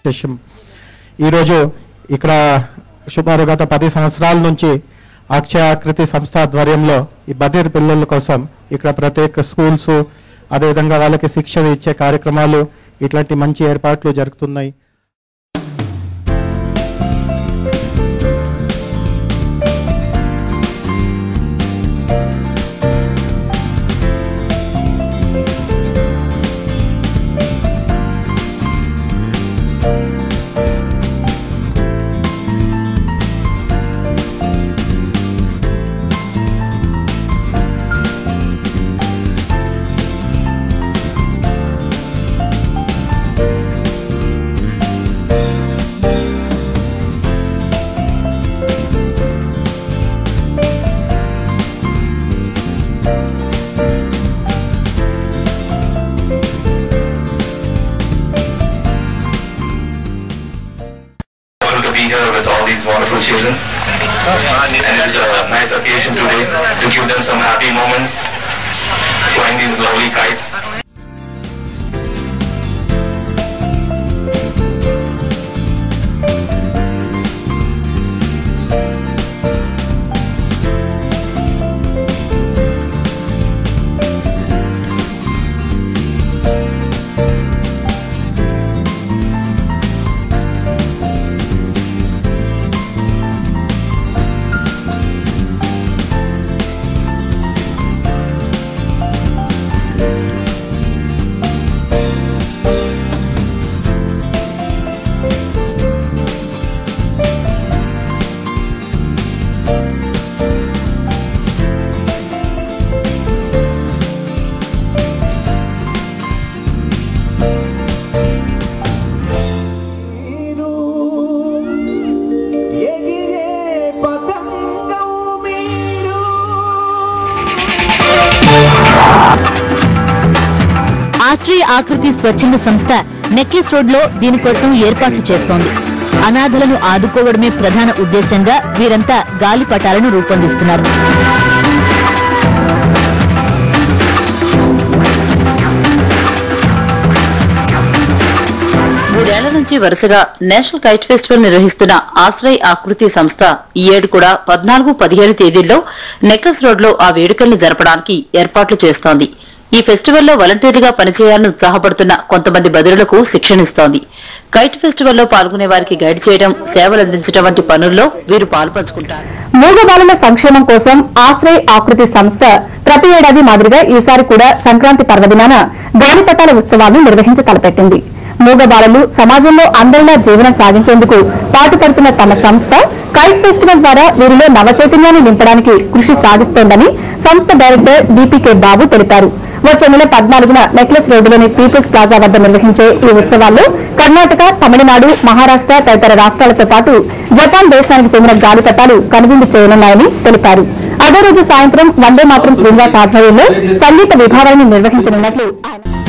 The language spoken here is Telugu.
విశేషం. ఈరోజు ఇక్కడ సుమారు గత 10 సంవత్సరాల నుంచి అక్షయ ఆకృతి సంస్థ ఆధ్వర్యంలో ఈ బదిర్ పిల్లల కోసం ఇక్కడ ప్రత్యేక స్కూల్స్, అదేవిధంగా వాళ్ళకి శిక్షణ ఇచ్చే కార్యక్రమాలు, ఇట్లాంటి మంచి ఏర్పాట్లు జరుగుతున్నాయి. Here with all these wonderful children, and it is a nice occasion today to give them some happy moments, flying these lovely kites. ఆశ్రయ ఆకృతి స్వచ్ఛంద సంస్థ నెక్లెస్ రోడ్ లో దీనికోసం ఏర్పాట్లు చేస్తోంది. అనాథలను ఆదుకోవడమే ప్రధాన ఉద్దేశంగా వీరంతా గాలిపటాలను రూపొందిస్తున్నారు. మూడేళ్ల నుంచి వరుసగా నేషనల్ కైట్ ఫెస్టివల్ నిర్వహిస్తున్న ఆశ్రయ ఆకృతి సంస్థ ఈ ఏడు కూడా 14, 17 తేదీల్లో నెక్లెస్ రోడ్ లో ఆ వేడుకలను జరపడానికి ఏర్పాట్లు చేస్తోంది. ఈ ఫెస్టివల్లో వాలంటీర్లుగా పనిచేయాలని ఉత్సాహపడుతున్న కొంతమంది బదిరులకు శిక్షణిస్తోంది. కైట్ ఫెస్టివల్లో పాల్గొనే వారికి గైడ్ చేయడం, సేవలు అందించడం వంటి పనుల్లో వీరు పాల్పంచుకుంటారు. మూగబాలుల సంక్షేమం కోసం ఆశ్రయ ఆకృతి సంస్థ ప్రతి ఏడాది మాదిరిగా ఈసారి కూడా సంక్రాంతి పర్వదినాన గాలిపటాల ఉత్సవాలను నిర్వహించ తలపెట్టింది. మూగబాలలు సమాజంలో అందరిలా జీవనం సాగించేందుకు పాటుపడుతున్న తమ సంస్థ కైట్ ఫెస్టివల్ ద్వారా వీరిలో నవచైతన్యాన్ని నింపడానికి కృషి సాగిస్తోందని సంస్థ డైరెక్టర్ డిపికే బాబు తెలిపారు. వచ్చే నెల 14న నెక్లెస్ రోడ్డులోని పీపుల్స్ ప్లాజా వద్ద నిర్వహించే ఈ ఉత్సవాల్లో కర్ణాటక, తమిళనాడు, మహారాష్ట్ర తదితర రాష్ట్రాలతో పాటు జపాన్ దేశానికి చెందిన గాలిపటాలు కనువిందు చేయనున్నాయని తెలిపారు. అదే రోజు సాయంత్రం వందే మాతరం శ్రీనివాస్ ఆధ్వర్యంలో సంగీత విభావాన్ని నిర్వహించనున్నట్లు ఆయన